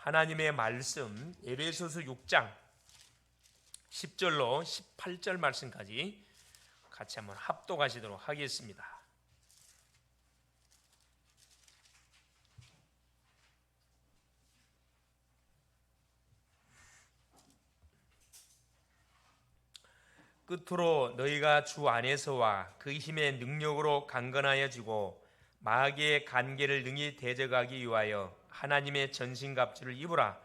하나님의 말씀 에베소서 6장 10절로 18절 말씀까지 같이 한번 합독하시도록 하겠습니다. 끝으로 너희가 주 안에서와 그 힘의 능력으로 강건하여지고 마귀의 간계를 능히 대적하기 위하여 하나님의 전신갑주를 입으라.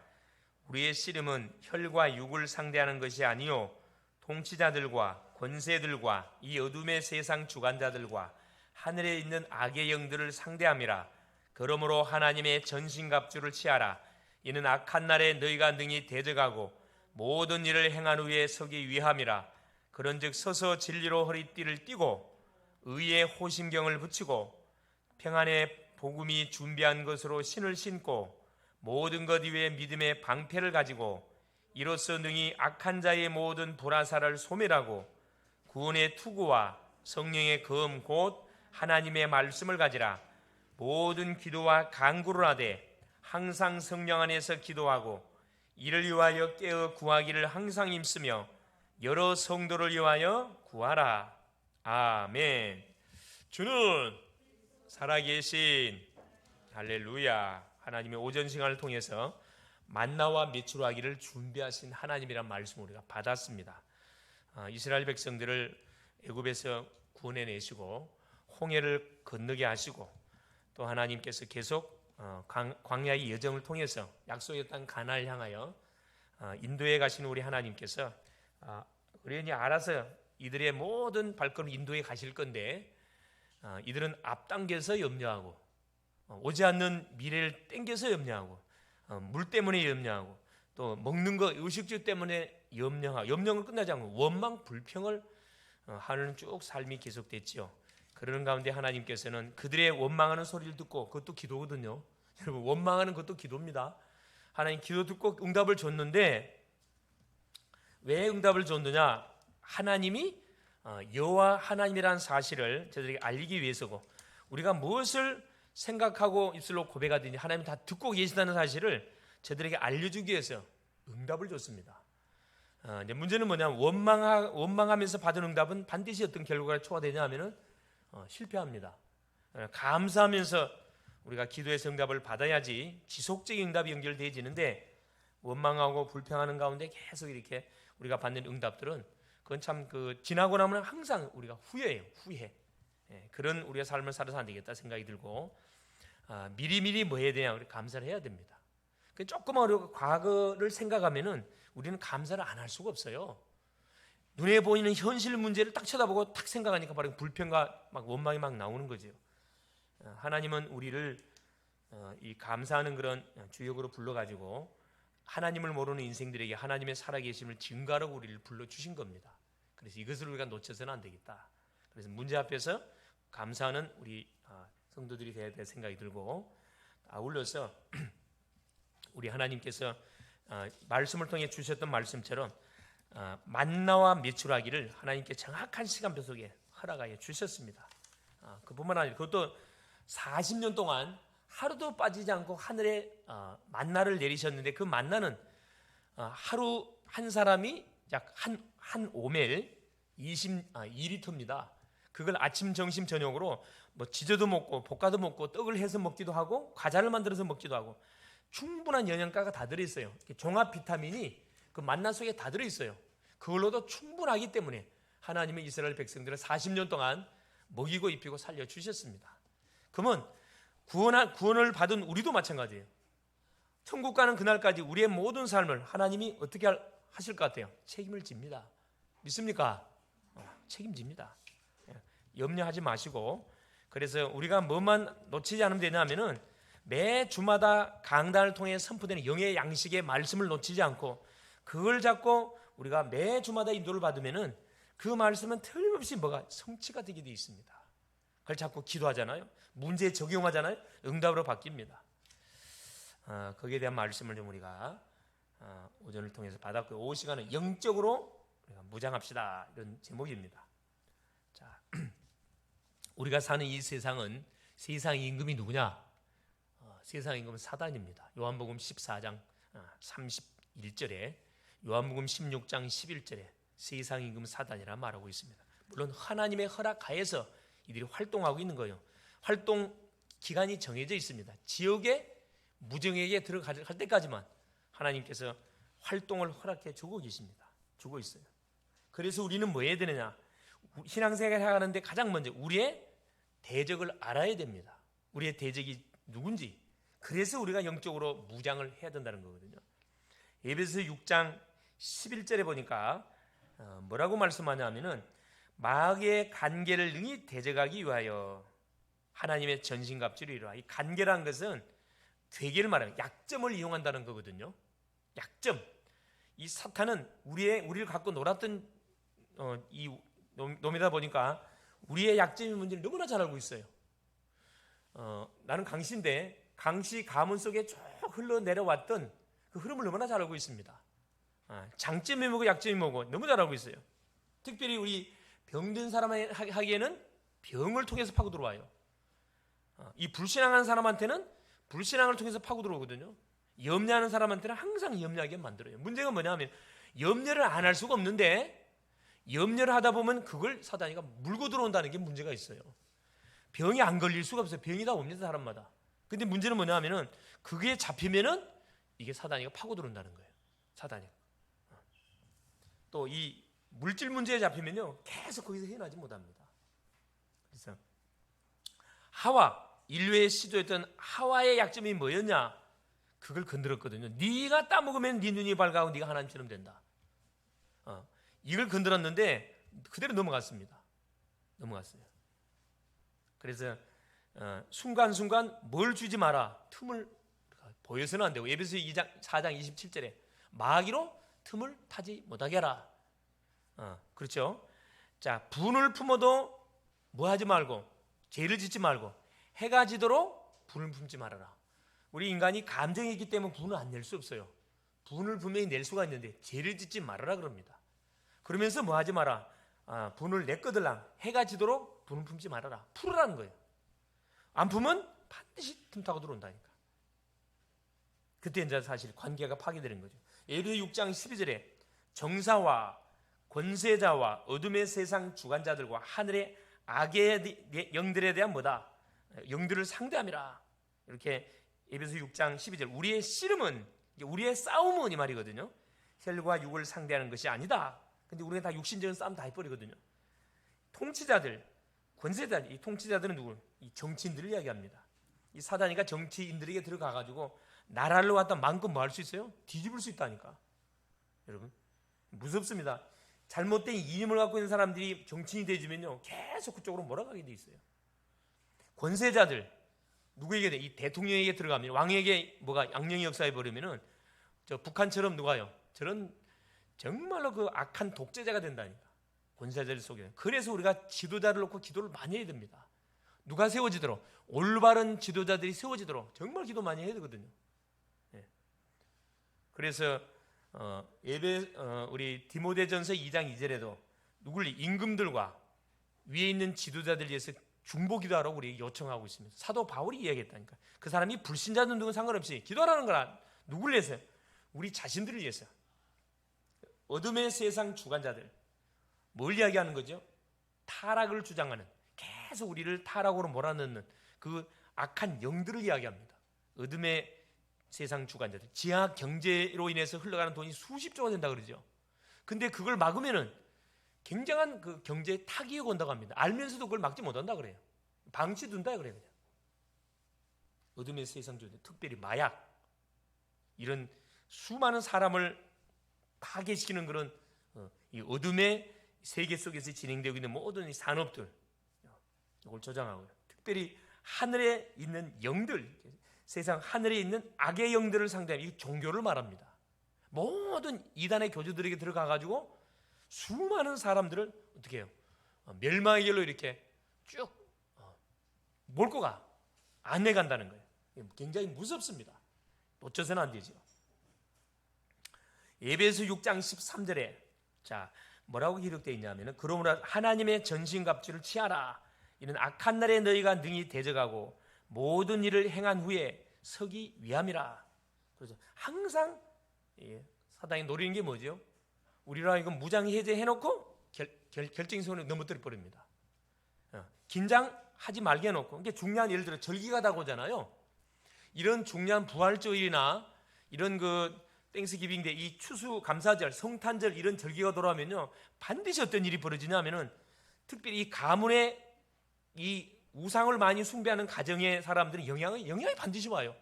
우리의 씨름은 혈과 육을 상대하는 것이 아니요 통치자들과 권세들과 이 어둠의 세상 주관자들과 하늘에 있는 악의 영들을 상대함이라. 그러므로 하나님의 전신갑주를 취하라. 이는 악한 날에 너희가 능히 대적하고 모든 일을 행한 후에 서기 위함이라. 그런즉 서서 진리로 허리띠를 띠고 의의 호심경을 붙이고 평안의 복음이 준비한 것으로 신을 신고 모든 것 위에 믿음의 방패를 가지고 이로써 능히 악한 자의 모든 불화살을 소멸하고 구원의 투구와 성령의 검 곧 하나님의 말씀을 가지라. 모든 기도와 간구를 하되 항상 성령 안에서 기도하고 이를 위하여 깨어 구하기를 항상 힘쓰며 여러 성도를 위하여 구하라. 아멘. 주는 살아계신 할렐루야. 하나님의 오전 시간을 통해서 만나와 메추라기를 준비하신 하나님이란 말씀을 우리가 받았습니다. 이스라엘 백성들을 애굽에서 구원해내시고 홍해를 건너게 하시고 또 하나님께서 계속 광야의 여정을 통해서 약속의 땅 가나안을 향하여 인도해 가신 우리 하나님께서 의뢰인이 알아서 이들의 모든 발걸음 인도에 가실 건데 이들은 앞당겨서 염려하고 오지 않는 미래를 땡겨서 염려하고 물 때문에 염려하고 또 먹는 거 의식주 때문에 염려하고 염려는 끝나지 않고 원망 불평을 하는 쭉 삶이 계속됐죠. 그러는 가운데 하나님께서는 그들의 원망하는 소리를 듣고 그것도 기도거든요. 여러분 원망하는 것도 기도입니다. 하나님 기도 듣고 응답을 줬는데 왜 응답을 줬느냐? 하나님이 여호와 하나님이라는 사실을 저들에게 알리기 위해서고 우리가 무엇을 생각하고 입술로 고백하든지 하나님이 다 듣고 계시다는 사실을 저들에게 알려주기 위해서 응답을 줬습니다. 이제 문제는 뭐냐면 원망하면서 받은 응답은 반드시 어떤 결과가 초과되냐 하면은 실패합니다. 감사하면서 우리가 기도에서 응답을 받아야지 지속적인 응답이 연결되어지는데 원망하고 불평하는 가운데 계속 이렇게 우리가 받는 응답들은 그건 참 지나고 나면 항상 우리가 후회해요. 후회. 그런 우리의 삶을 살아서 안 되겠다 생각이 들고 미리미리 뭐 해야 되냐? 우리 감사를 해야 됩니다. 조금만 우리가 과거를 생각하면은 우리는 감사를 안 할 수가 없어요. 눈에 보이는 현실 문제를 딱 쳐다보고 딱 생각하니까 바로 불평과 막 원망이 막 나오는 거죠. 하나님은 우리를 이 감사하는 그런 주역으로 불러가지고 하나님을 모르는 인생들에게 하나님의 살아계심을 증거하라고 우리를 불러주신 겁니다. 그래서 이것을 우리가 놓쳐서는 안 되겠다. 그래서 문제 앞에서 감사하는 우리 성도들이 되어야 될 생각이 들고 아울러서 우리 하나님께서 말씀을 통해 주셨던 말씀처럼 만나와 메추라기를 하나님께 정확한 시간표 속에 허락하여 주셨습니다. 그뿐만 아니라 그것도 40년 동안 하루도 빠지지 않고 하늘에 만나를 내리셨는데 그 만나는 하루 한 사람이 약 한 오멜 22리터입니다. 그걸 아침, 점심, 저녁으로 뭐 지져도 먹고 볶아도 먹고 떡을 해서 먹기도 하고 과자를 만들어서 먹기도 하고 충분한 영양가가 다 들어있어요. 종합 비타민이 그 만나 속에 다 들어있어요. 그걸로도 충분하기 때문에 하나님은 이스라엘 백성들을 40년 동안 먹이고 입히고 살려주셨습니다. 그러면 구원을 받은 우리도 마찬가지예요. 천국 가는 그날까지 우리의 모든 삶을 하나님이 어떻게 하실 것 같아요? 책임을 집니다. 믿습니까? 책임집니다. 염려하지 마시고 그래서 우리가 뭐만 놓치지 않으면 되냐면은 매 주마다 강단을 통해 선포되는 영의 양식의 말씀을 놓치지 않고 그걸 잡고 우리가 매 주마다 인도를 받으면은 그 말씀은 틀림없이 뭐가 성취가 되게 되어 있습니다. 그걸 잡고 기도하잖아요. 문제에 적용하잖아요. 응답으로 바뀝니다. 거기에 대한 말씀을 좀 우리가 오전을 통해서 받았고요. 오후 시간은 영적으로 우리가 무장합시다 이런 제목입니다. 자, 우리가 사는 이 세상은 세상의 임금이 누구냐? 세상 임금은 사단입니다. 요한복음 14장 31절에, 요한복음 16장 11절에 세상 임금 사단이라 말하고 있습니다. 물론 하나님의 허락하에서 이들이 활동하고 있는 거예요. 활동 기간이 정해져 있습니다. 지옥에 무정에게 들어갈 때까지만 하나님께서 활동을 허락해 주고 계십니다. 주고 있어요. 그래서 우리는 뭐 해야 되느냐? 신앙생활을 하는데 가장 먼저 우리의 대적을 알아야 됩니다. 우리의 대적이 누군지. 그래서 우리가 영적으로 무장을 해야 된다는 거거든요. 에베소 6장 11절에 보니까 뭐라고 말씀하냐면은 마귀의 간계를 능히 대적하기 위하여 하나님의 전신갑주를 이루라. 이 간계라는 것은 괴계를 말하는 약점을 이용한다는 거거든요. 약점. 이 사탄은 우리를 갖고 놀았던 이 놈이다 보니까 우리의 약점이 뭔지를 너무나 잘 알고 있어요. 나는 강시인데 강시 가문 속에 쭉 흘러내려왔던 그 흐름을 너무나 잘 알고 있습니다. 장점이 뭐고 약점이 뭐고 너무 잘 알고 있어요. 특별히 우리 병든 사람 하기에는 병을 통해서 파고 들어와요. 이 불신앙한 사람한테는 불신앙을 통해서 파고 들어오거든요. 염려하는 사람한테는 항상 염려하게 만들어요. 문제가 뭐냐면 염려를 안 할 수가 없는데 염려를 하다 보면 그걸 사단이가 물고 들어온다는 게 문제가 있어요. 병이 안 걸릴 수가 없어요. 병이 다 옵니다, 사람마다. 근데 문제는 뭐냐면은 그게 잡히면은 이게 사단이가 파고 들어온다는 거예요. 사단이. 또 이 물질 문제에 잡히면요 계속 거기서 헤어나지 못합니다. 그래서 하와, 인류의 시도했던 하와의 약점이 뭐였냐? 그걸 건드렸거든요. 네가 따먹으면 네 눈이 밝아고 네가 하나님처럼 된다. 이걸 건드렸는데 그대로 넘어갔습니다. 넘어갔어요. 그래서 순간순간 뭘 주지 마라. 틈을 보여서는 안 되고, 에베소 2장 4장 27절에 마귀로 틈을 타지 못하게 하라. 그렇죠. 자, 분을 품어도 뭐 하지 말고, 죄를 짓지 말고, 해가 지도록 분을 품지 말아라. 우리 인간이 감정이 있기 때문에 분을 안 낼 수 없어요. 분을 분명히 낼 수가 있는데 죄를 짓지 말아라 그럽니다. 그러면서 뭐 하지 마라. 분을 내꺼들랑 해가 지도록 분을 품지 말아라. 풀으라는 거예요. 안 품으면 반드시 틈타고 들어온다니까. 그때 이제 사실 관계가 파괴되는 거죠. 에베소 6장 12절에 정사와 권세자와 어둠의 세상 주관자들과 하늘의 악의 영들에 대한 뭐다? 영들을 상대함이라. 이렇게 에베소 6장 12절. 우리의 씨름은, 우리의 싸움은 이 말이거든요. 혈과 육을 상대하는 것이 아니다. 근데 우리가 다 육신적인 싸움 다 해버리거든요. 통치자들, 권세자들, 이 통치자들은 누구? 이 정치인들을 이야기합니다. 이 사단이가 정치인들에게 들어가가지고 나라를 갖다 마음껏 뭐 할 수 있어요? 뒤집을 수 있다니까. 여러분 무섭습니다. 잘못된 이념을 갖고 있는 사람들이 정치인이 되지면요 계속 그쪽으로 몰아가게 돼 있어요. 권세자들 누구에게 돼? 이 대통령에게 들어가면, 왕에게 뭐가 양령이 역사해 버리면은 저 북한처럼 누가요? 저런 정말로 그 악한 독재자가 된다니까. 권세자들 속에. 그래서 우리가 지도자를 놓고 기도를 많이 해야 됩니다. 누가 세워지도록, 올바른 지도자들이 세워지도록 정말 기도 많이 해야 되거든요. 예. 그래서 우리 디모데전서 2장 2절에도 누굴 임금들과 위에 있는 지도자들 위해서 중보기도하라고 우리 요청하고 있습니다. 사도 바울이 이야기했다니까. 그 사람이 불신자든 누군 상관없이 기도하라는 거라. 누굴 위해서? 우리 자신들을 위해서. 어둠의 세상 주관자들. 뭘 이야기하는 거죠? 타락을 주장하는, 계속 우리를 타락으로 몰아넣는 그 악한 영들을 이야기합니다. 어둠의 세상 주관자들. 지하 경제로 인해서 흘러가는 돈이 수십조가 된다 그러죠. 근데 그걸 막으면은 굉장한 그 경제에 타격이 온다고 합니다. 알면서도 그걸 막지 못한다 그래요. 방치둔다 그래요. 그냥. 어둠의 세상 주관자들, 특별히 마약, 이런 수많은 사람을 파괴시키는 그런 이 어둠의 세계 속에서 진행되고 있는 모든 이 산업들, 이걸 조장하고요. 특별히 하늘에 있는 영들, 세상 하늘에 있는 악의 영들을 상대하는 이 종교를 말합니다. 모든 이단의 교주들에게 들어가가지고 수많은 사람들을 어떻게 해요? 멸망의 길로 이렇게 쭉 몰고 가, 안내간다는 거예요. 굉장히 무섭습니다. 놓쳐서는 안 되죠. 에베소 6장 13절에 자 뭐라고 기록되어 있냐면, 그러므로 하나님의 전신갑주를 취하라. 이는 악한 날에 너희가 능히 대적하고 모든 일을 행한 후에 서기 위함이라. 그래서 항상 사단이 노리는 게 뭐죠? 우리라 이거 무장 해제해놓고 결정선을 넘어뜨려 버립니다. 긴장하지 말게 해놓고. 이게 중요한, 예를 들어 절기가 다가오잖아요. 이런 중요한 부활절이나 이런 땡스기빙 데 이 추수 감사절, 성탄절 이런 절기가 돌아오면요, 반드시 어떤 일이 벌어지냐면은, 특별히 이 가문의 이 우상을 많이 숭배하는 가정의 사람들은 영향이 반드시 와요.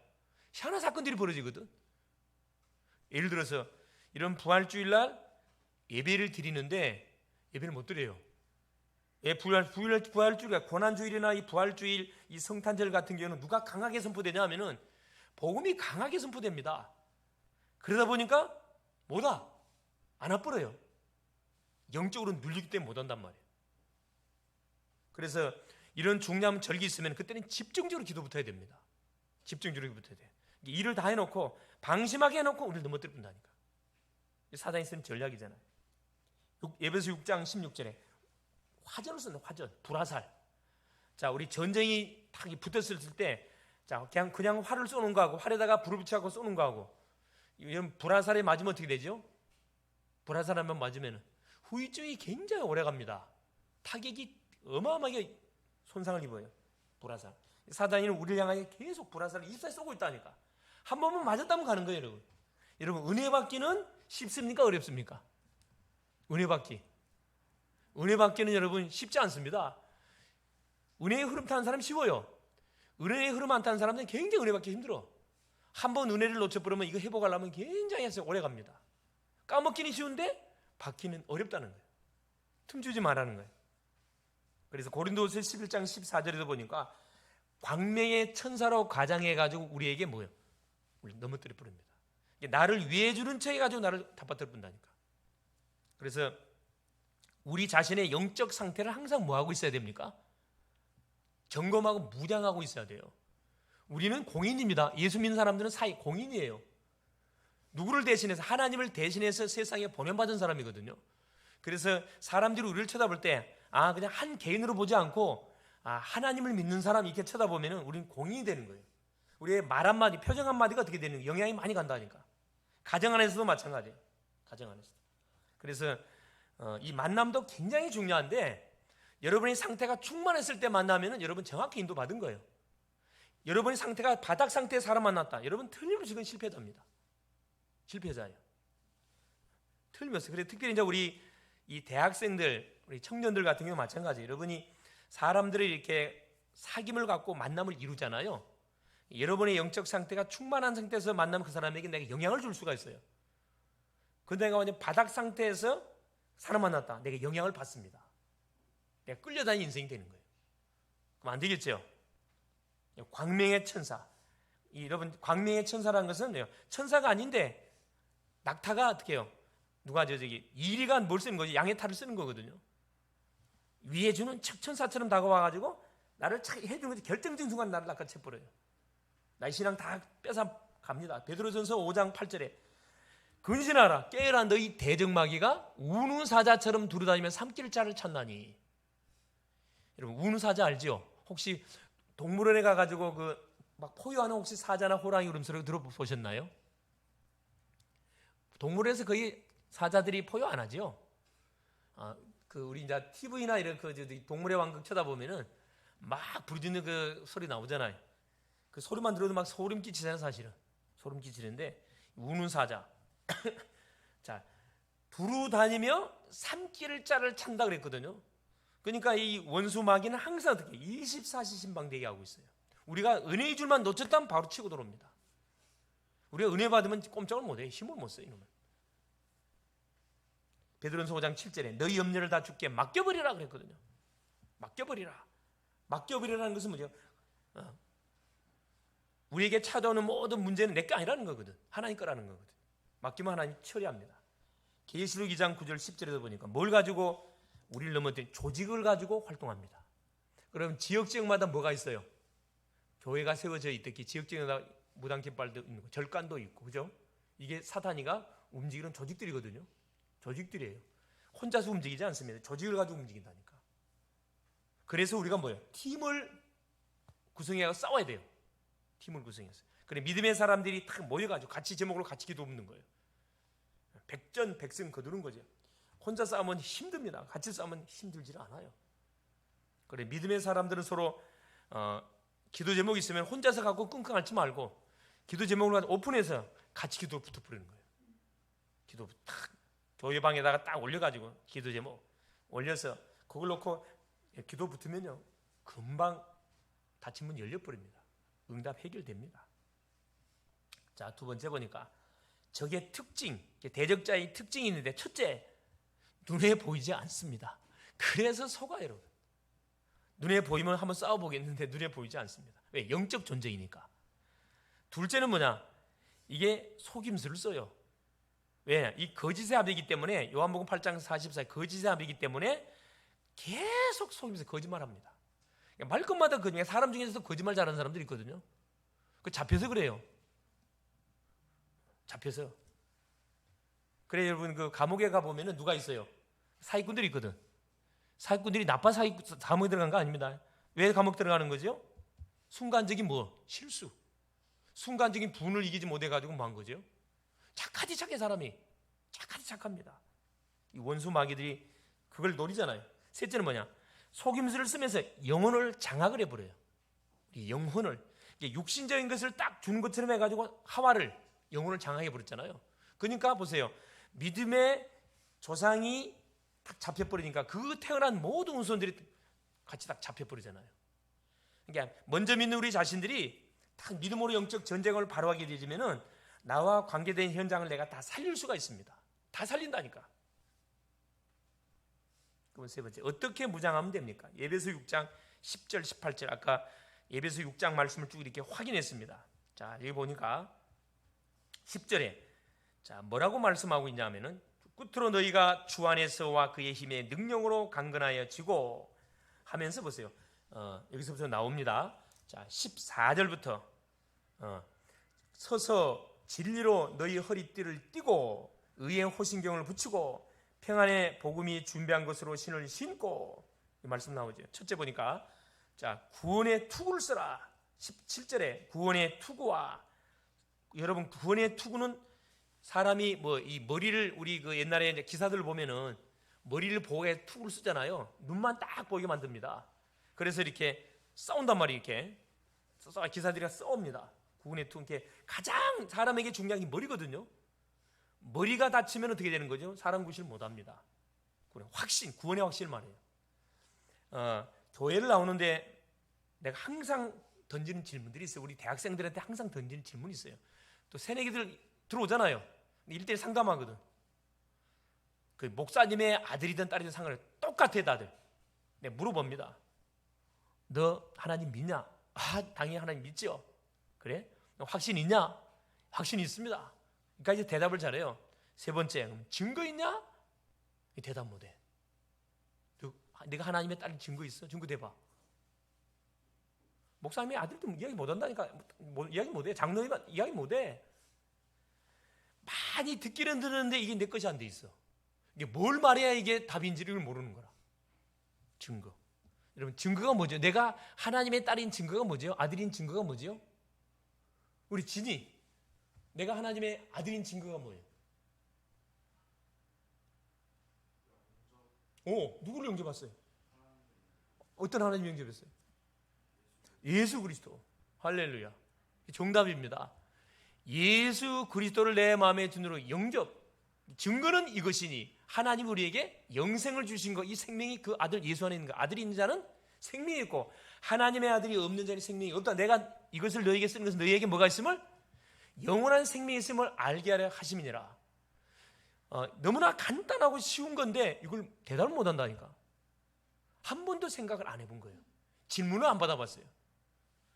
희한한 사건들이 벌어지거든. 예를 들어서 이런 부활주일날 예배를 드리는데 예배를 못 드려요. 부활주일과 고난주일이나 이 부활주일, 이 성탄절 같은 경우는 누가 강하게 선포되냐 하면은 복음이 강하게 선포됩니다. 그러다 보니까 뭐다? 안 와버려요. 영적으로 눌리기 때문에 못 한단 말이에요. 그래서 이런 중요한 절기 있으면 그때는 집중적으로 기도부터 해야 됩니다. 집중적으로 기도부터 해야 돼요. 일을 다 해놓고 방심하게 해놓고 우리를 넘어뜨려 본다니까. 사단이 쓰는 전략이잖아요. 에베소 6장 16절에 화전을 쓰는, 화전, 불화살. 자, 우리 전쟁이 딱 붙었을 때, 자, 그냥 활을 쏘는 거하고 활에다가 불을 붙여갖고 쏘는 거하고, 이런 불화살에 맞으면 어떻게 되죠? 불화살 한번 맞으면 후유증이 굉장히 오래 갑니다. 타격이 어마어마하게 손상을 입어요. 불화살. 사단이는 우리를 향하여 계속 불화살을 입사에 쏘고 있다니까. 한 번만 맞았다면 가는 거예요, 여러분. 여러분, 은혜 받기는 쉽습니까? 어렵습니까? 은혜 받기는 여러분 쉽지 않습니다. 은혜의 흐름 타는 사람 쉬워요. 은혜의 흐름 안 타는 사람들은 굉장히 은혜 받기 힘들어. 한 번 은혜를 놓쳐버리면 이거 회복하려면 굉장히 오래 갑니다. 까먹기는 쉬운데 받기는 어렵다는 거예요. 틈주지 말라는 거예요. 그래서 고린도후서 11장 14절에도 보니까 광명의 천사로 가장해가지고 우리에게 뭐예요? 우리 넘어뜨려 버립니다. 나를 위해 주는 척 해가지고 나를 다빠뜨려 본다니까. 그래서 우리 자신의 영적 상태를 항상 뭐하고 있어야 됩니까? 점검하고 무장하고 있어야 돼요. 우리는 공인입니다. 예수 믿는 사람들은 공인이에요. 누구를 대신해서? 하나님을 대신해서 세상에 보냄받은 사람이거든요. 그래서 사람들이 우리를 쳐다볼 때 그냥 한 개인으로 보지 않고 하나님을 믿는 사람 이렇게 쳐다보면 우리는 공인이 되는 거예요. 우리의 말 한마디, 표정 한마디가 어떻게 되는 거예요? 영향이 많이 간다니까. 가정 안에서도 마찬가지예요. 가정 안에서도. 그래서 이 만남도 굉장히 중요한데, 여러분의 상태가 충만했을 때 만나면 여러분 정확히 인도받은 거예요. 여러분의 상태가 바닥 상태의 사람 만났다, 여러분 틀림없이 그건 실패자입니다. 실패자예요. 틀림없어요. 그래서 특별히 이제 우리 이 대학생들, 우리 청년들 같은 경우 마찬가지예요. 여러분이 사람들을 이렇게 사귐을 갖고 만남을 이루잖아요. 여러분의 영적 상태가 충만한 상태에서 만나면 그 사람에게 내가 영향을 줄 수가 있어요. 근데 내가 완전 바닥 상태에서 사람 만났다, 내가 영향을 받습니다. 내가 끌려다니는 인생이 되는 거예요. 그럼 안 되겠죠? 광명의 천사. 여러분, 광명의 천사라는 것은 천사가 아닌데 낙타가 어떻게 해요? 누가 이리가 뭘 쓰는 거지? 양의 탈을 쓰는 거거든요. 위해 주는 천사처럼 다가와가지고 나를 해주는 거지. 결정적인 순간 나를 낚아채버려요. 나의 신앙 다 뺏어 갑니다. 베드로전서 5장 8절에 근신하라, 깨어라, 너희 대적마귀가 우는 사자처럼 두루다니며 삼킬 자를 찾나니. 여러분, 우는 사자 알죠? 혹시 동물원에 가가지고 막 포효하는 혹시 사자나 호랑이 울음소리 들어보셨나요? 동물원에서 거의 사자들이 포효 안 하죠. 우리 이제 TV나 이런 동물의 왕국 쳐다보면은 막 부르짖는 그 소리 나오잖아요. 그 소리만 들어도 막 소름 끼치잖아요, 사실은. 소름 끼치는데, 우는 사자. 자, 두루 다니며 삼킬 자를 찬다 그랬거든요. 그러니까 이 원수 마귀는 항상 어떻게 24시 신방되게 하고 있어요. 우리가 은혜의 줄만 놓쳤다면 바로 치고 들어옵니다. 우리가 은혜 받으면 꼼짝을 못해요. 힘을 못 써요, 이놈은. 베드로전서 5장 7절에 너희 염려를 다 주께 맡겨버리라 그랬거든요. 맡겨버리라. 맡겨버리라는 것은 뭐죠? 우리에게 찾아오는 모든 문제는 내 게 아니라는 거거든. 하나님 거라는 거거든. 맡기면 하나님 처리합니다. 계시록 2장 9절 10절에도 보니까 뭘 가지고 우리를 넘어뜨린 조직을 가지고 활동합니다. 그럼 지역마다 뭐가 있어요? 교회가 세워져 있듯이 지역마다 무당깃발도 있는 거, 절간도 있고, 그죠? 이게 사탄이가 움직이는 조직들이거든요. 조직들이에요. 혼자서 움직이지 않습니다. 조직을 가지고 움직인다니까. 그래서 우리가 뭐예요? 팀을 구성해서 싸워야 돼요. 팀을 구성해서. 그래 믿음의 사람들이 딱 모여가지고 같이 제목으로 같이 기도 엎는 거예요. 백전백승 거두는 거죠. 혼자 싸우면 힘듭니다. 같이 싸우면 힘들지 않아요. 그래 믿음의 사람들은 서로 기도 제목이 있으면 혼자서 갖고 끙끙 앓지 말고 기도 제목을 오픈해서 같이 기도 붙어버리는 거예요. 기도 딱 교회방에다가 딱 올려가지고 기도 제목 올려서 그걸 놓고 기도 붙으면요 금방 닫힌 문 열려버립니다. 응답 해결됩니다. 자, 두 번째 보니까 적의 특징, 대적자의 특징이 있는데 첫째, 눈에 보이지 않습니다. 그래서 속아요, 여러분. 눈에 보이면 한번 싸워보겠는데 눈에 보이지 않습니다. 왜? 영적 존재이니까. 둘째는 뭐냐? 이게 속임수를 써요. 왜? 이 거짓의 아비이기 때문에 요한복음 8장 44에 거짓의 아비이기 때문에 계속 속임수 거짓말합니다. 말끝마다 사람 중에서도 거짓말 잘하는 사람들이 있거든요. 그 잡혀서 그래요. 잡혀서. 그래 여러분 그 감옥에 가보면은 누가 있어요? 사기꾼들이 있거든. 사기꾼들이 나빠 감옥에 들어간 거 아닙니다. 왜 감옥 들어가는 거죠? 순간적인 실수. 순간적인 분을 이기지 못해가지고 뭐 한 거죠? 착하지 착해 사람이. 착하지 착합니다. 이 원수 마귀들이 그걸 노리잖아요. 셋째는 뭐냐? 속임수를 쓰면서 영혼을 장악을 해버려요. 이 영혼을 육신적인 것을 딱 주는 것처럼 해가지고 하와를 영혼을 장악해버렸잖아요. 그러니까 보세요. 믿음의 조상이 딱 잡혀버리니까 그 태어난 모든 후손들이 같이 딱 잡혀버리잖아요. 그러니까 먼저 믿는 우리 자신들이 딱 믿음으로 영적 전쟁을 바로 하게 되지면은 나와 관계된 현장을 내가 다 살릴 수가 있습니다. 다 살린다니까. 그럼 세 번째, 어떻게 무장하면 됩니까? 에베소 6장 10절 18절 아까 에베소 6장 말씀을 쭉 이렇게 확인했습니다. 자, 여기 보니까 10절에 자, 뭐라고 말씀하고 있냐면은 끝으로 너희가 주 안에서와 그의 힘의 능력으로 강건하여 지고 하면서 보세요. 여기서부터 나옵니다. 자, 14절부터 서서 진리로 너희 허리띠를 띠고 의의 호신경을 붙이고 평안의 복음이 준비한 것으로 신을 신고 이 말씀 나오죠. 첫째 보니까 자, 구원의 투구를 써라. 17절에 구원의 투구와 여러분 구원의 투구는 사람이 이 머리를 우리 그 옛날에 이제 기사들 보면은 머리를 보호해 투구를 쓰잖아요. 눈만 딱 보이게 만듭니다. 그래서 이렇게 싸운단 말이에요. 이렇게 기사들이 싸웁니다. 구원의 투구 이렇게 가장 사람에게 중요한 게 머리거든요. 머리가 다치면 어떻게 되는 거죠? 사람 구실을 못합니다. 확신, 구원의 확신을 말해요. 교회를 나오는데 내가 항상 던지는 질문들이 있어요. 우리 대학생들한테 항상 던지는 질문이 있어요. 또 새내기들 들어오잖아요. 1대1 상담하거든. 그 목사님의 아들이든 딸이든 상관없이 똑같아 다들. 내가 물어봅니다. 너 하나님 믿냐? 당연히 하나님 믿죠. 그래? 너 확신 있냐? 확신이 있습니다. 그러니까 이제 대답을 잘해요. 세 번째, 증거 있냐? 대답 못해. 내가 하나님의 딸인 증거 있어? 증거 대봐. 목사님의 아들도 이야기 못한다니까. 이야기 못해. 장로님은 이야기 못해. 많이 듣기는 들었는데 이게 내 것이 안 돼 있어. 이게 뭘 말해야 이게 답인지를 모르는 거라. 증거. 여러분 증거가 뭐죠? 내가 하나님의 딸인 증거가 뭐죠? 아들인 증거가 뭐죠? 우리 진이 내가 하나님의 아들인 증거가 뭐예요? 누구를 영접했어요? 어떤 하나님 영접했어요? 예수 그리스도. 할렐루야. 정답입니다. 예수 그리스도를 내 마음에 둔으로 영접. 증거는 이것이니 하나님 우리에게 영생을 주신 것, 이 생명이 그 아들 예수 안에 있는 것. 아들이 있는 자는 생명이 있고 하나님의 아들이 없는 자는 생명이 없다. 내가 이것을 너에게 쓰는 것은 너에게 뭐가 있음을? 영원한 생명이 있음을 알게 하려 하심이니라. 너무나 간단하고 쉬운 건데 이걸 대답을 못한다니까. 한 번도 생각을 안 해본 거예요. 질문을 안 받아봤어요.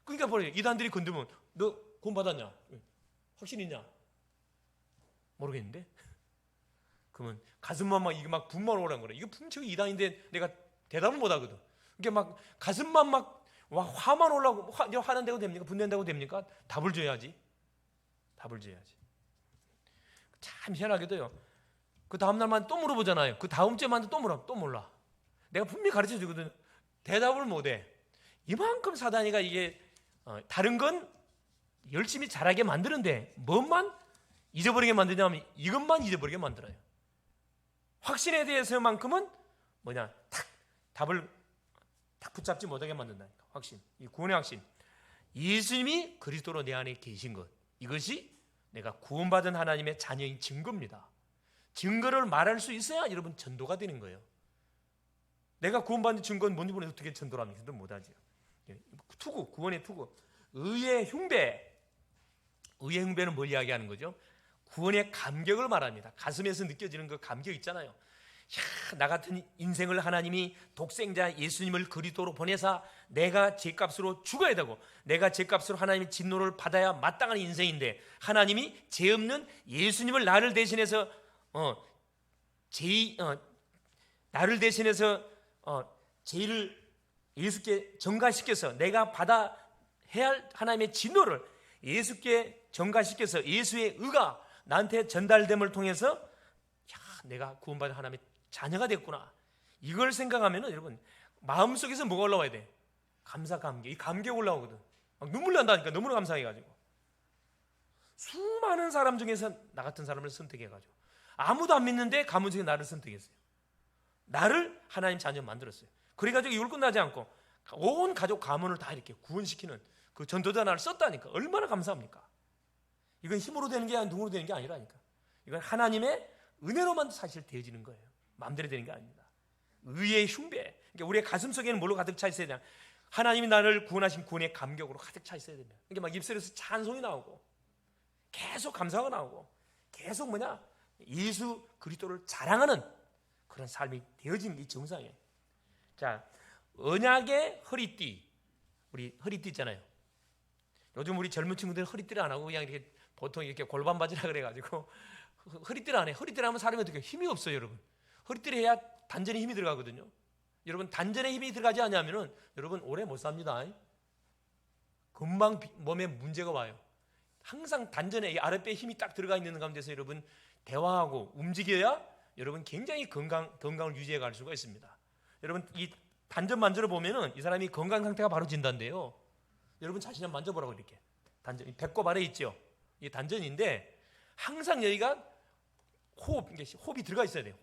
그러니까 뭐래요? 이단들이 건드면 너 구원 받았냐? 확신 있냐? 모르겠는데. 그러면 가슴만 막 이게 막 분만 오라는 거래. 이거 분명히 이단인데 내가 대답을 못 하거든. 이게 막 가슴만 막 화만 올라고 화난다고 됩니까? 분낸다고 됩니까? 답을 줘야지. 답을 줘야지. 참 희한하게도요. 그 다음 날만 또 물어보잖아요. 그 다음 주에만 또 몰라. 내가 분명히 가르쳐 주거든. 대답을 못 해. 이만큼 사단이가 이게 다른 건 열심히 잘하게 만드는데 뭐만 잊어버리게 만드냐면 이것만 잊어버리게 만들어요. 확신에 대해서만큼은 뭐냐, 답을 딱 붙잡지 못하게 만든다니까. 확신, 이 구원의 확신. 예수님이 그리스도로 내 안에 계신 것, 이것이 내가 구원받은 하나님의 자녀인 증거입니다. 증거를 말할 수 있어야 여러분 전도가 되는 거예요. 내가 구원받은 증거는 뭔지 모르는데 어떻게 전도를 합니까? 전도 못하죠. 투구, 구원의 투구. 의의 흉배. 의의 흉배는 뭘 이야기하는 거죠? 구원의 감격을 말합니다. 가슴에서 느껴지는 그 감격 있잖아요. 야, 나 같은 인생을 하나님이 독생자 예수님을 그리스도로 보내사 내가 죄값으로 죽어야 되고 내가 죄값으로 하나님의 진노를 받아야 마땅한 인생인데 하나님이 죄 없는 예수님을 나를 대신해서 죄를 예수께 전가시켜서 내가 받아 해야 할 하나님의 진노를 예수께 전가시켜서 예수의 의가 나한테 전달됨을 통해서 야, 내가 구원받은 하나님의 자녀가 됐구나. 이걸 생각하면은 여러분 마음속에서 뭐가 올라와야 돼? 감사, 감격. 이 감격 올라오거든. 막 눈물 난다니까. 너무나 감사해가지고. 수많은 사람 중에서 나 같은 사람을 선택해가지고 아무도 안 믿는데 가문 중에 나를 선택했어요. 나를 하나님 자녀 만들었어요. 그래가지고 이걸 끝나지 않고 온 가족 가문을 다 이렇게 구원시키는 그 전도자 나를 썼다니까. 얼마나 감사합니까? 이건 힘으로 되는 게 아니라 눈으로 되는 게 아니라니까. 이건 하나님의 은혜로만 사실 되어지는 거예요. 마음대로 되는 게 아닙니다. 의의 흉배. 그러니까 우리의 가슴 속에는 뭘로 가득 차 있어야 되냐? 하나님이 나를 구원하신 구원의 감격으로 가득 차 있어야 됩니다. 그러니까 막 입술에서 찬송이 나오고 계속 감사가 나오고 계속 예수 그리스도를 자랑하는 그런 삶이 되어지는 게 정상이에요. 자, 언약의 허리띠. 우리 허리띠 있잖아요. 요즘 우리 젊은 친구들 허리띠를 안 하고 그냥 이렇게 보통 이렇게 골반 바지라 그래가지고 허리띠를 안 해. 허리띠를 하면 사람이 어떻게 힘이 없어요, 여러분. 허리띠를 해야 단전에 힘이 들어가거든요. 여러분 단전에 힘이 들어가지 않으면은 여러분 오래 못 삽니다. 금방 몸에 문제가 와요. 항상 단전에 이 아랫배에 힘이 딱 들어가 있는 가운데서 여러분 대화하고 움직여야 여러분 굉장히 건강을 유지해 갈 수가 있습니다. 여러분 이 단전 만져러 보면은 이 사람이 건강 상태가 바로 진단돼요. 여러분 자신을 만져보라고 이렇게 단전 배꼽 아래 있죠. 이게 단전인데 항상 여기가 호흡이 들어가 있어야 돼요.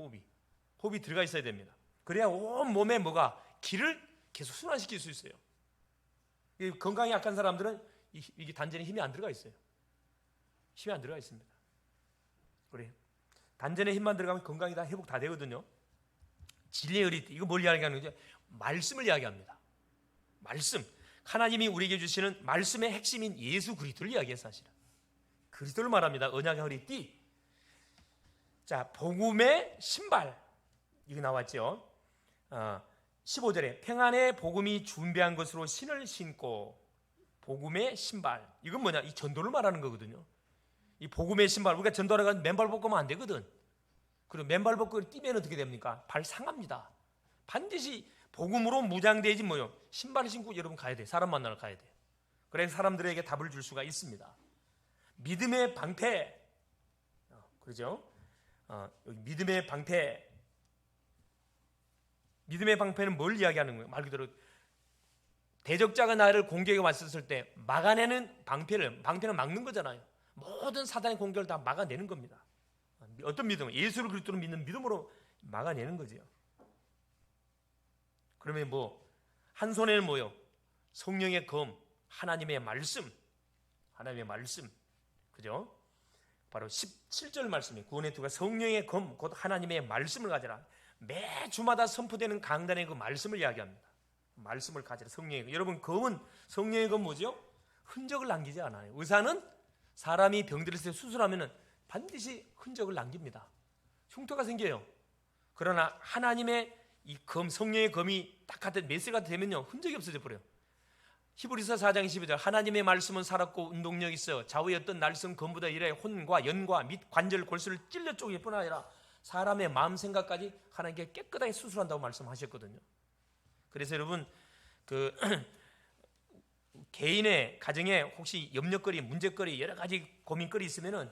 호흡이 들어가 있어야 됩니다. 그래야 온 몸에 기를 계속 순환시킬 수 있어요. 건강이 약한 사람들은 이게 단전에 힘이 안 들어가 있어요. 힘이 안 들어가 있습니다. 그래 단전에 힘만 들어가면 건강이 다 회복 다 되거든요. 진리의 허리띠 이거 뭘 이야기하는 거죠? 말씀을 이야기합니다. 말씀 하나님이 우리에게 주시는 말씀의 핵심인 예수 그리스도를 이야기해요. 사실은 그리스도를 말합니다. 언약의 허리띠. 자, 복음의 신발 이거 나왔죠. 15절에 평안의 복음이 준비한 것으로 신을 신고 복음의 신발 이건 뭐냐? 이 전도를 말하는 거거든요. 이 복음의 신발 우리가 전도하러 가면 맨발 벗고 하면 안 되거든. 그리고 맨발 벗고 뛰면 어떻게 됩니까? 발 상합니다. 반드시 복음으로 무장되지 신발을 신고 여러분 가야 돼. 사람 만나러 가야 돼. 그래서 사람들에게 답을 줄 수가 있습니다. 믿음의 방패 그렇죠? 여기 믿음의 방패. 믿음의 방패는 뭘 이야기하는 거예요? 말 그대로 대적자가 나를 공격해 왔었을 때 막아내는 방패는 막는 거잖아요. 모든 사단의 공격을 다 막아내는 겁니다. 어떤 믿음? 예수를 그리스도로 믿는 믿음으로 막아내는 거죠. 그러면 한 손에는 성령의 검, 하나님의 말씀. 그죠? 바로 17절 말씀이 구원의 투가 성령의 검, 곧 하나님의 말씀을 가져라. 매 주마다 선포되는 강단의 그 말씀을 이야기합니다. 말씀을 가져라. 성령의 검. 여러분 검은 성령의 검 뭐죠? 흔적을 남기지 않아요. 의사는 사람이 병들었을 때 수술하면은 반드시 흔적을 남깁니다. 흉터가 생겨요. 그러나 하나님의 이 검, 성령의 검이 딱 같은 메시가 되면요 흔적이 없어져 버려요. 히브리서 4장 12절 하나님의 말씀은 살았고 운동력 있어 좌우의 어떤 날선 검보다 이래 혼과 연과 및 관절 골수를 찔러 쪼개질 뿐 아니라 사람의 마음 생각까지 하나님께 깨끗하게 수술한다고 말씀하셨거든요. 그래서 여러분 개인의 가정에 혹시 염려거리, 문제거리 여러 가지 고민거리 있으면은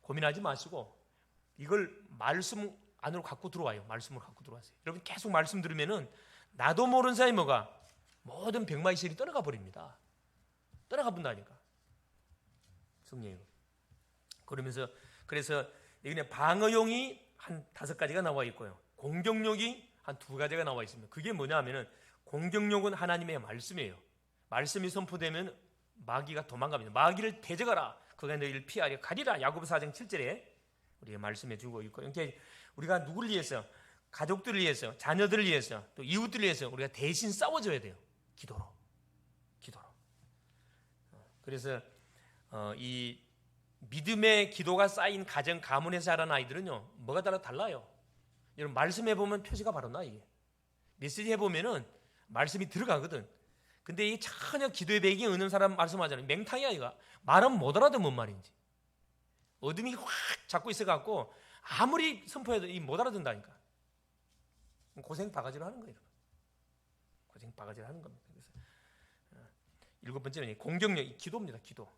고민하지 마시고 이걸 말씀 안으로 갖고 들어와요. 말씀을 갖고 들어와세요. 여러분 계속 말씀 들으면은 나도 모르는 사이 모든 병마이실이 떠나가 버립니다. 떠나가 본다니까. 성령이. 그래서 여기는 방어용이 한 5가지가 나와 있고요. 공격용이 한 2가지가 나와 있습니다. 그게 뭐냐 하면은 공격용은 하나님의 말씀이에요. 말씀이 선포되면 마귀가 도망갑니다. 마귀를 대적하라. 그가 너희를 피하려 가리라. 야고보 4장 7절에 우리가 말씀해 주고 있고, 이렇게 우리가 누구를 위해서, 가족들을 위해서, 자녀들을 위해서, 또 이웃들을 위해서 우리가 대신 싸워줘야 돼요. 기도로. 그래서 이 믿음의 기도가 쌓인 가정, 가문에서 자란 아이들은요, 뭐가 달라요. 여러분 말씀해 보면 표시가 바로 나. 이게 메시지 해보면은 말씀이 들어가거든. 근데 이 전혀 기도의 배경이 없는 사람 말씀하잖아요. 맹탕이야. 이거 말은 못 알아듣는 뭔 말인지. 어둠이 확 잡고 있어갖고 아무리 선포해도 못 알아듣는다니까. 고생 바가지로 하는 거예요. 고생 바가지로 하는 겁니다. 그래서 7번째는 공격력, 기도입니다. 기도.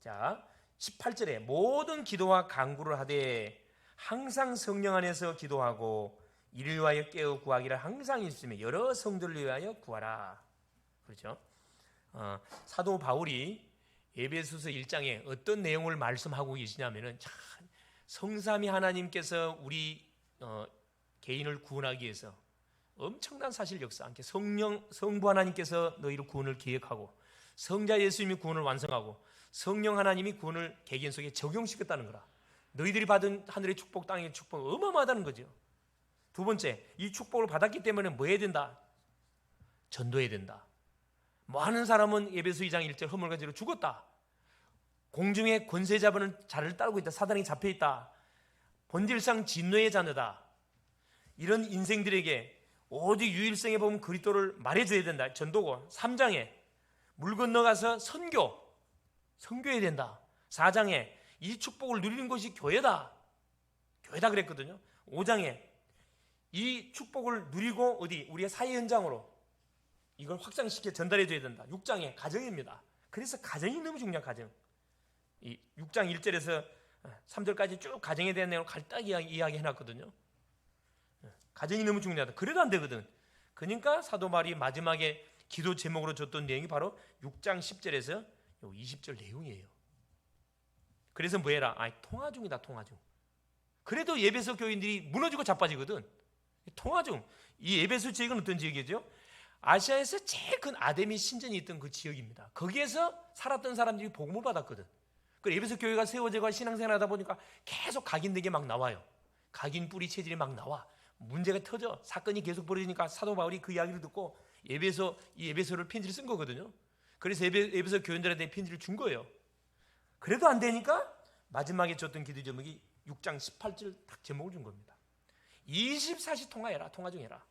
자, 18절에 모든 기도와 간구를 하되 항상 성령 안에서 기도하고 이를 위하여 깨어 구하기를 항상 있으며 여러 성들을 위하여 구하라. 그렇죠? 사도 바울이 에베소서 1장에 어떤 내용을 말씀하고 계시냐면은, 참 성삼위 하나님께서 우리 개인을 구원하기 위해서 엄청난 사실 역사, 함께 성부 하나님께서 너희를 구원을 계획하고, 성자 예수님이 구원을 완성하고, 성령 하나님이 구원을 개개인 속에 적용시켰다는 거라. 너희들이 받은 하늘의 축복, 땅의 축복 어마어마하다는 거죠. 2번째, 이 축복을 받았기 때문에 뭐 해야 된다? 전도해야 된다. 많은 사람은 에베소 2장 1절 허물가지로 죽었다. 공중에 권세 잡은 자를 따르고 있다. 사단이 잡혀 있다. 본질상 진노의 자녀다. 이런 인생들에게 오직 유일성에 보면 그리스도를 말해줘야 된다. 전도고. 3장에 물 건너가서 선교해야 된다. 4장에 이 축복을 누리는 것이 교회다 그랬거든요. 5장에 이 축복을 누리고 우리의 사회 현장으로 이걸 확장시켜 전달해줘야 된다. 6장에 가정입니다. 그래서 가정이 너무 중요한 가정. 이 6장 1절에서 3절까지 쭉 가정에 대한 내용을 갈딱 이야기해놨거든요. 가정이 너무 중요하다. 그래도 안 되거든. 그러니까 사도 바울이 마지막에 기도 제목으로 줬던 내용이 바로 6장 10절에서 20절 내용이에요. 그래서 뭐 해라? 통화 중이다. 통화 중. 그래도 에베소 교인들이 무너지고 자빠지거든. 통화 중. 이 에베소 지역은 어떤 지역이죠? 아시아에서 제일 큰 아데미 신전이 있던 그 지역입니다. 거기에서 살았던 사람들이 복음을 받았거든. 그 에베소 교회가 세워져가 신앙생활하다 보니까 계속 각인되게 막 나와요. 각인 뿌리 체질이 막 나와. 문제가 터져. 사건이 계속 벌어지니까 사도 바울이 그 이야기를 듣고 이 에베소를 편지를 쓴 거거든요. 그래서 에베소 교인들한테 편지를 준 거예요. 그래도 안 되니까 마지막에 줬던 기도 제목이 6장 18절 딱 제목을 준 겁니다. 24시 통화해라. 통화 중 해라.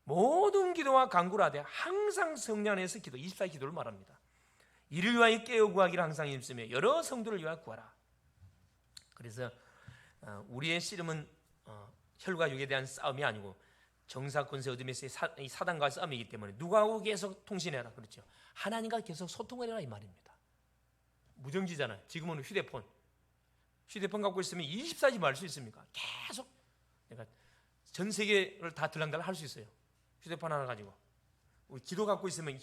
모든 기도와 간구를 하되 항상 성령 안에서 기도, 24시 기도를 말합니다. 이를 위하여 깨어 구하기를 항상 힘쓰며 여러 성도를 위하여 구하라. 그래서 우리의 씨름은 혈과 육에 대한 싸움이 아니고 정사권세 어둠에서의 사단과 싸움이기 때문에 누구하고 계속 통신해라. 그렇죠. 하나님과 계속 소통해라 이 말입니다. 무정지잖아요. 지금은 휴대폰 갖고 있으면 24시 말 수 있습니까? 계속 내가 전 세계를 다 들락달락 할 수 있어요. 휴대폰 하나 가지고. 우리 기도 갖고 있으면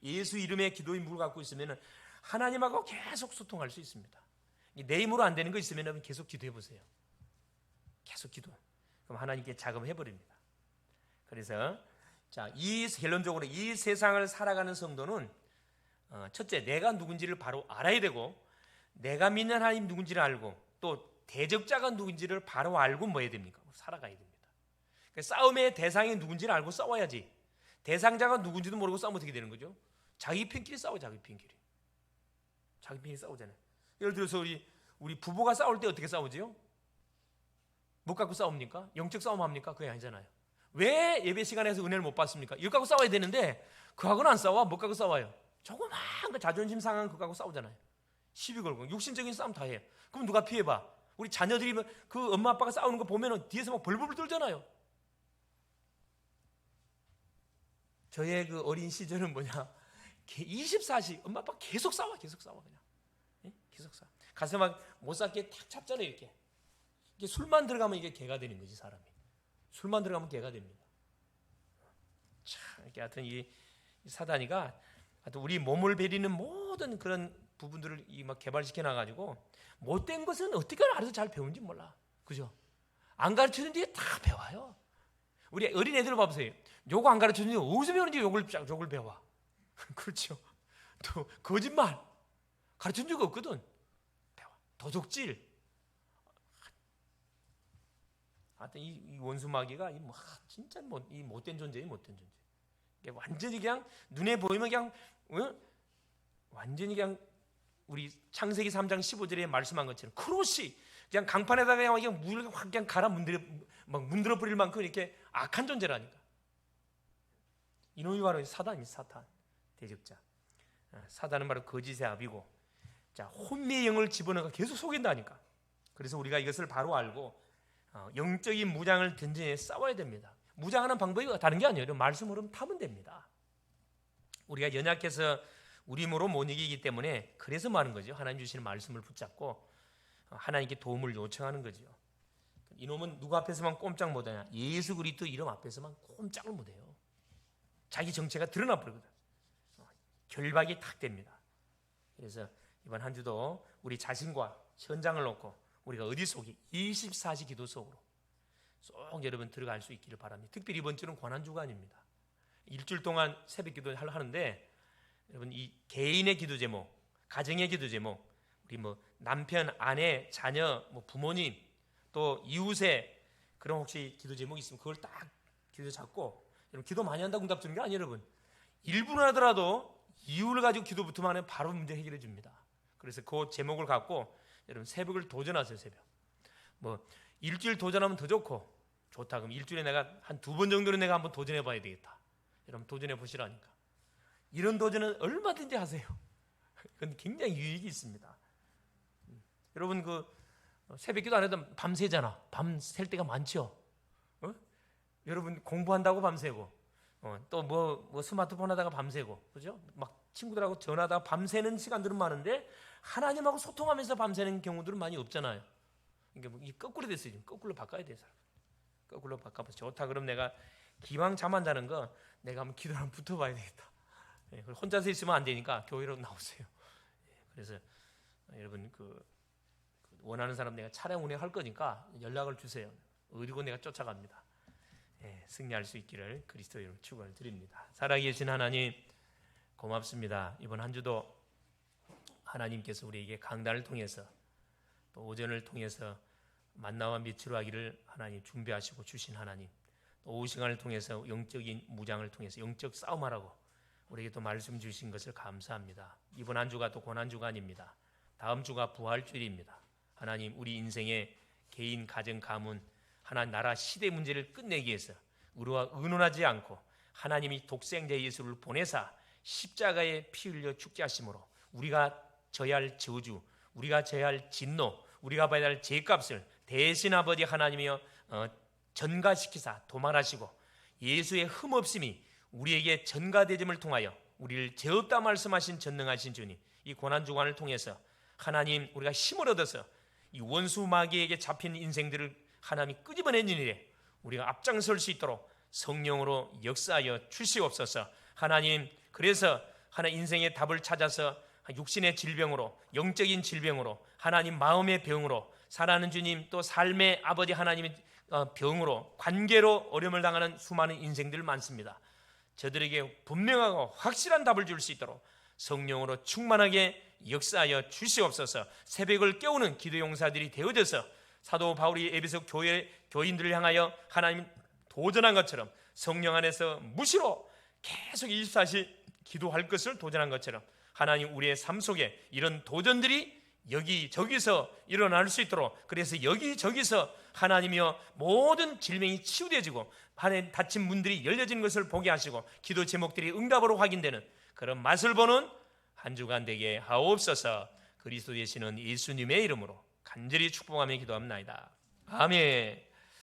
예수 이름의 기도의 물 갖고 있으면 하나님하고 계속 소통할 수 있습니다. 내 힘으로 안 되는 거 있으면 계속 기도해 보세요. 계속 기도. 그럼 하나님께 자금해 버립니다. 그래서 결론적으로 이 세상을 살아가는 성도는 첫째, 내가 누군지를 바로 알아야 되고, 내가 믿는 하나님 누군지를 알고, 또 대적자가 누군지를 바로 알고 뭐 해야 됩니까? 살아가야 됩니다. 그러니까 싸움의 대상이 누군지를 알고 싸워야지. 대상자가 누군지도 모르고 싸우면 어떻게 되는 거죠? 자기 편끼리 싸워. 자기 편끼리 싸우잖아요. 예를 들어서 우리 부부가 싸울 때 어떻게 싸우지요? 못 갖고 싸웁니까? 영적 싸움 합니까? 그게 아니잖아요. 왜 예배 시간에서 은혜를 못 받습니까? 이거 갖고 싸워야 되는데 그하고는 안 싸워. 못 갖고 싸워요. 조그만 그 자존심 상한 그거 갖고 싸우잖아요. 시비 걸고 육신적인 싸움 다 해. 그럼 누가 피해봐? 우리 자녀들이 그 엄마 아빠가 싸우는 거 보면은 뒤에서 막 벌벌 떨잖아요. 저의 그 어린 시절은 24시 엄마 아빠 계속 싸워 그냥. 예? 계속 싸워. 가서 막 못 살게 탁 잡잖아요. 이렇게 술만 들어가면 이게 개가 되는 거지. 사람이 술만 들어가면 개가 됩니다. 참 이렇게 하여튼 이 사단이가 하여튼 우리 몸을 베리는 모든 그런 부분들을 막 개발시켜 놔가지고 못된 것은 어떻게 알아서 잘 배운지 몰라. 그죠? 안 가르쳐준 뒤에 다 배워요. 우리 어린 애들 봐보세요. 요거 안 가르쳐준 뒤에 어디서 배우는지 욕을 배워. 그렇죠? 또 거짓말 가르쳐준 적 없거든. 배워. 도적질. 하여튼 이 원수 마귀가 진짜 이 못된 존재예요. 못된 존재. 이게 완전히 그냥 눈에 보이면 그냥 완전히 그냥 우리 창세기 3장 15절에 말씀한 것처럼 크로시 그냥 강판에다가 그냥 물을 확 그냥 갈아 문드러 버릴 만큼 이렇게 악한 존재라니까. 이놈이 바로 사단이 사탄 대적자. 사단은 바로 거짓의 아비고, 자 혼미의 영을 집어넣어 계속 속인다니까. 그래서 우리가 이것을 바로 알고 영적인 무장을 던지에 싸워야 됩니다. 무장하는 방법이 다른 게 아니에요. 말씀으로 타면 됩니다. 우리가 연약해서 우리 힘으로 못 이기기 때문에 그래서 말하는 거죠. 하나님 주시는 말씀을 붙잡고 하나님께 도움을 요청하는 거죠. 이놈은 누구 앞에서만 꼼짝 못하냐? 예수 그리스도 이름 앞에서만 꼼짝을 못해요. 자기 정체가 드러나 버리거든. 결박이 탁 됩니다. 그래서 이번 한 주도 우리 자신과 현장을 놓고 우리가 어디 속에 24시 기도 속으로 쏙 여러분 들어갈 수 있기를 바랍니다. 특별히 이번 주는 고난주간입니다. 일주일 동안 새벽 기도를 하는데 여러분 이 개인의 기도 제목, 가정의 기도 제목, 우리 남편, 아내, 자녀, 부모님 또 이웃의 그런 혹시 기도 제목이 있으면 그걸 딱 기도 잡고, 여러분 기도 많이 한다고 응답 주는 게 아니에요. 여러분 1분 하더라도 이유를 가지고 기도 붙으면 하면 바로 문제 해결해 줍니다. 그래서 그 제목을 갖고 여러분 새벽을 도전하세요. 새벽 일주일 도전하면 더 좋다. 그럼 일주일에 내가 한 2번 정도는 내가 한번 도전해 봐야 되겠다. 여러분 도전해 보시라니까. 이런 도전은 얼마든지 하세요. 그건 굉장히 유익이 있습니다. 여러분 새벽기도 안 해도 밤새잖아. 밤샐 때가 많죠. 여러분 공부한다고 밤새고, 또 스마트폰 하다가 밤새고, 그죠? 막 친구들하고 전화하다가 밤새는 시간들은 많은데 하나님하고 소통하면서 밤새는 경우들은 많이 없잖아요. 그러니까 이게 거꾸로 됐어요. 거꾸로 바꿔야 돼요. 거꾸로 바꿔서 좋다. 그럼 내가 기왕 잠 안 자는 거 내가 한번 기도 한번 붙어봐야 되겠다. 혼자서 있으면 안 되니까 교회로 나오세요. 그래서 여러분 원하는 사람 내가 차량 운행할 거니까 연락을 주세요. 어디고 내가 쫓아갑니다. 승리할 수 있기를 그리스도의 이름으로 축원을 드립니다. 살아계신 하나님 고맙습니다. 이번 한 주도 하나님께서 우리에게 강단을 통해서 또 오전을 통해서 만나와 빛으로 하기를 하나님 준비하시고 주신 하나님, 또 오후 시간을 통해서 영적인 무장을 통해서 영적 싸움하라고 우리에게 또 말씀 주신 것을 감사합니다. 이번 한 주가 또 고난주간입니다. 다음 주가 부활주일입니다. 하나님 우리 인생의 개인, 가정, 가문, 하나님 나라, 시대 문제를 끝내기 위해서 우리와 의논하지 않고 하나님이 독생자 예수를 보내사 십자가에 피 흘려 죽게 하심으로 우리가 져야 할 저주, 우리가 져야 할 진노, 우리가 받아야 할 죄값을 대신 아버지 하나님이여 전가시키사 도말하시고 예수의 흠없음이 우리에게 전가되짐을 통하여 우리를 죄 없다 말씀하신 전능하신 주님, 이 고난주간을 통해서 하나님 우리가 힘을 얻어서 이 원수 마귀에게 잡힌 인생들을 하나님이 끄집어낸 일에 우리가 앞장설 수 있도록 성령으로 역사하여 주시옵소서. 하나님 그래서 하나님 인생의 답을 찾아서 육신의 질병으로, 영적인 질병으로, 하나님 마음의 병으로, 사랑하는 주님 또 삶의 아버지 하나님의 병으로, 관계로 어려움을 당하는 수많은 인생들 많습니다. 저들에게 분명하고 확실한 답을 줄 수 있도록 성령으로 충만하게 역사하여 주시옵소서. 새벽을 깨우는 기도 용사들이 되어져서 사도 바울이 에베소 교인들을 향하여 하나님 도전한 것처럼 성령 안에서 무시로 계속 24시 기도할 것을 도전한 것처럼 하나님 우리의 삶 속에 이런 도전들이 여기저기서 일어날 수 있도록, 그래서 여기저기서 하나님이여 모든 질병이 치유되어지고 하나님 닫힌 문들이 열려지는 것을 보게 하시고 기도 제목들이 응답으로 확인되는 그런 맛을 보는 한 주간 되게 하옵소서. 그리스도 되시는 예수님의 이름으로 간절히 축복하며 기도합니다. 아멘.